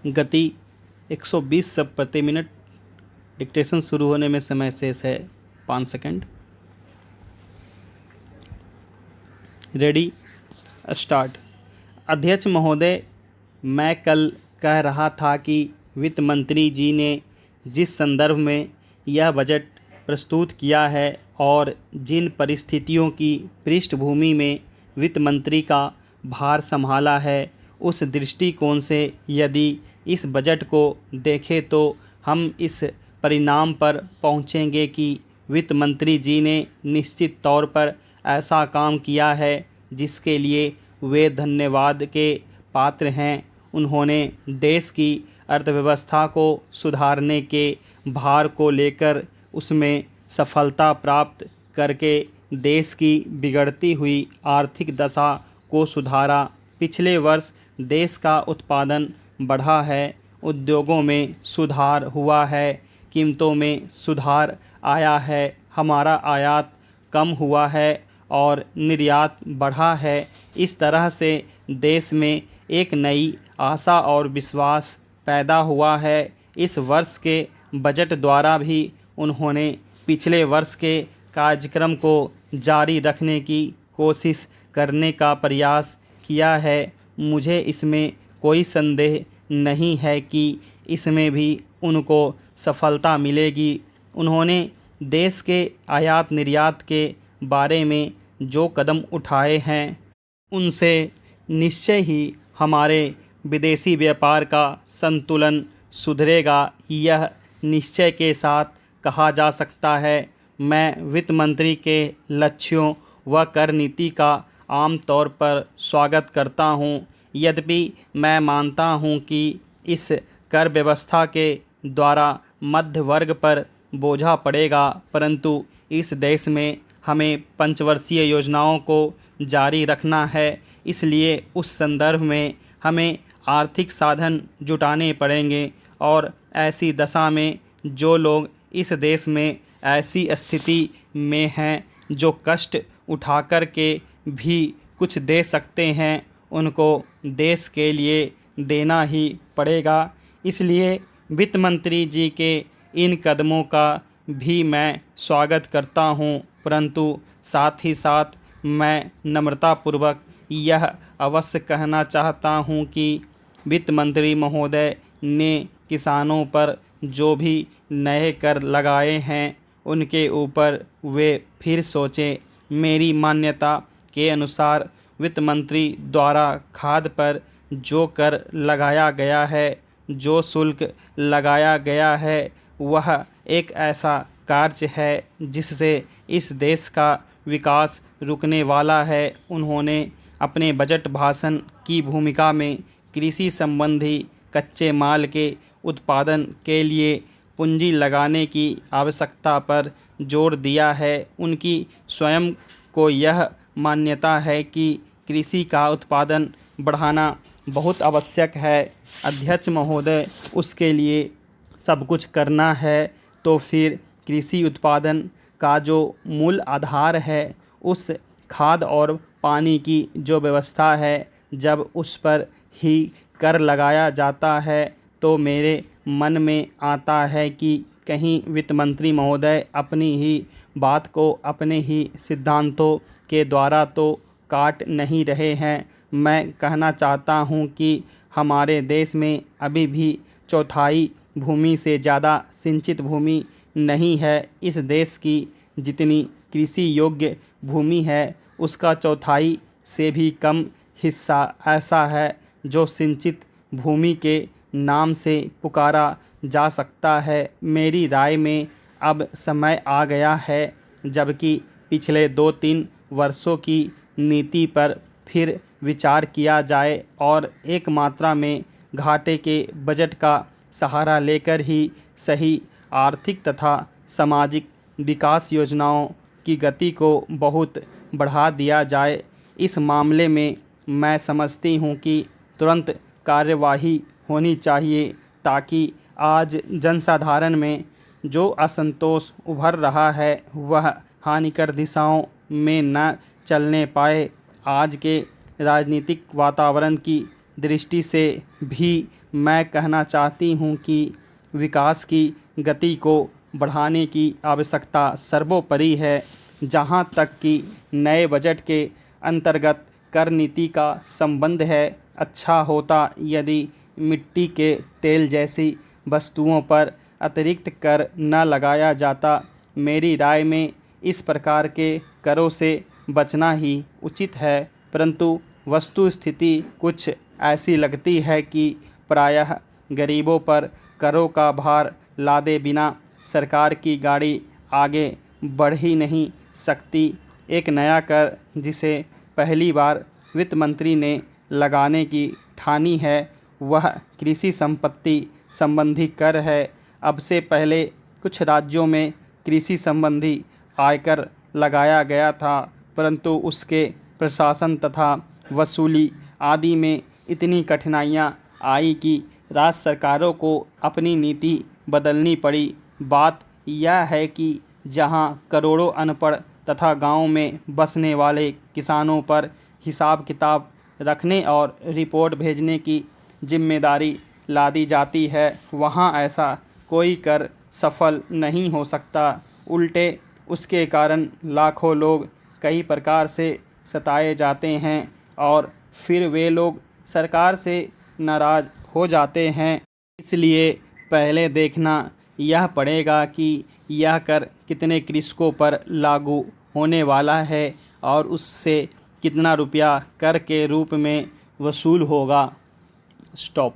गति 120 शब्द प्रति मिनट। डिक्टेशन शुरू होने में समय शेष है 5 सेकंड। Ready, start. अध्यक्ष महोदय, मैं कल कह रहा था कि वित्त मंत्री जी ने जिस संदर्भ में यह बजट प्रस्तुत किया है और जिन परिस्थितियों की पृष्ठभूमि में वित्त मंत्री का भार संभाला है, उस दृष्टिकोण से यदि इस बजट को देखें तो हम इस परिणाम पर पहुंचेंगे कि वित्त मंत्री जी ने निश्चित तौर पर ऐसा काम किया है जिसके लिए वे धन्यवाद के पात्र हैं। उन्होंने देश की अर्थव्यवस्था को सुधारने के भार को लेकर उसमें सफलता प्राप्त करके देश की बिगड़ती हुई आर्थिक दशा को सुधारा। पिछले वर्ष देश का उत्पादन बढ़ा है, उद्योगों में सुधार हुआ है, कीमतों में सुधार आया है, हमारा आयात कम हुआ है और निर्यात बढ़ा है। इस तरह से देश में एक नई आशा और विश्वास पैदा हुआ है। इस वर्ष के बजट द्वारा भी उन्होंने पिछले वर्ष के कार्यक्रम को जारी रखने की कोशिश करने का प्रयास किया है। मुझे इसमें कोई संदेह नहीं है कि इसमें भी उनको सफलता मिलेगी। उन्होंने देश के आयात निर्यात के बारे में जो कदम उठाए हैं, उनसे निश्चय ही हमारे विदेशी व्यापार का संतुलन सुधरेगा, यह निश्चय के साथ कहा जा सकता है। मैं वित्त मंत्री के लक्ष्यों व कर नीति का आमतौर पर स्वागत करता हूं। यद्यपि मैं मानता हूं कि इस कर व्यवस्था के द्वारा मध्य वर्ग पर बोझा पड़ेगा, परंतु इस देश में हमें पंचवर्षीय योजनाओं को जारी रखना है। इसलिए उस संदर्भ में हमें आर्थिक साधन जुटाने पड़ेंगे और ऐसी दशा में जो लोग इस देश में ऐसी स्थिति में हैं जो कष्ट उठा कर के भी कुछ दे सकते हैं, उनको देश के लिए देना ही पड़ेगा। इसलिए वित्त मंत्री जी के इन कदमों का भी मैं स्वागत करता हूं, परंतु साथ ही साथ मैं नम्रतापूर्वक यह अवश्य कहना चाहता हूं कि वित्त मंत्री महोदय ने किसानों पर जो भी नए कर लगाए हैं, उनके ऊपर वे फिर सोचें। मेरी मान्यता के अनुसार वित्त मंत्री द्वारा खाद पर जो कर लगाया गया है, जो शुल्क लगाया गया है, वह एक ऐसा कार्य है जिससे इस देश का विकास रुकने वाला है। उन्होंने अपने बजट भाषण की भूमिका में कृषि संबंधी कच्चे माल के उत्पादन के लिए पूंजी लगाने की आवश्यकता पर जोर दिया है। उनकी स्वयं को यह मान्यता है कि कृषि का उत्पादन बढ़ाना बहुत आवश्यक है। अध्यक्ष महोदय, उसके लिए सब कुछ करना है तो फिर कृषि उत्पादन का जो मूल आधार है, उस खाद और पानी की जो व्यवस्था है, जब उस पर ही कर लगाया जाता है तो मेरे मन में आता है कि कहीं वित्त मंत्री महोदय अपनी ही बात को अपने ही सिद्धांतों के द्वारा तो काट नहीं रहे हैं। मैं कहना चाहता हूं कि हमारे देश में अभी भी चौथाई भूमि से ज़्यादा सिंचित भूमि नहीं है। इस देश की जितनी कृषि योग्य भूमि है, उसका चौथाई से भी कम हिस्सा ऐसा है जो सिंचित भूमि के नाम से पुकारा जा सकता है। मेरी राय में अब समय आ गया है जबकि पिछले 2-3 वर्षों की नीति पर फिर विचार किया जाए और एक मात्रा में घाटे के बजट का सहारा लेकर ही सही आर्थिक तथा सामाजिक विकास योजनाओं की गति को बहुत बढ़ा दिया जाए। इस मामले में मैं समझती हूँ कि तुरंत कार्यवाही होनी चाहिए ताकि आज जनसाधारण में जो असंतोष उभर रहा है वह हानिकर दिशाओं में न चलने पाए। आज के राजनीतिक वातावरण की दृष्टि से भी मैं कहना चाहती हूँ कि विकास की गति को बढ़ाने की आवश्यकता सर्वोपरि है। जहाँ तक कि नए बजट के अंतर्गत कर नीति का संबंध है, अच्छा होता यदि मिट्टी के तेल जैसी वस्तुओं पर अतिरिक्त कर न लगाया जाता। मेरी राय में इस प्रकार के करों से बचना ही उचित है, परंतु वस्तु स्थिति कुछ ऐसी लगती है कि प्रायः गरीबों पर करों का भार लादे बिना सरकार की गाड़ी आगे बढ़ ही नहीं सकती। एक नया कर जिसे पहली बार वित्त मंत्री ने लगाने की ठानी है, वह कृषि संपत्ति संबंधी कर है। अब से पहले कुछ राज्यों में कृषि संबंधी आयकर लगाया गया था, परंतु उसके प्रशासन तथा वसूली आदि में इतनी कठिनाइयाँ आई कि राज्य सरकारों को अपनी नीति बदलनी पड़ी। बात यह है कि जहां करोड़ों अनपढ़ तथा गांव में बसने वाले किसानों पर हिसाब किताब रखने और रिपोर्ट भेजने की जिम्मेदारी लादी जाती है, वहां ऐसा कोई कर सफल नहीं हो सकता। उल्टे उसके कारण लाखों लोग कई प्रकार से सताए जाते हैं और फिर वे लोग सरकार से नाराज़ हो जाते हैं। इसलिए पहले देखना यह पड़ेगा कि यह कर कितने कृषकों पर लागू होने वाला है और उससे कितना रुपया कर के रूप में वसूल होगा। स्टॉप।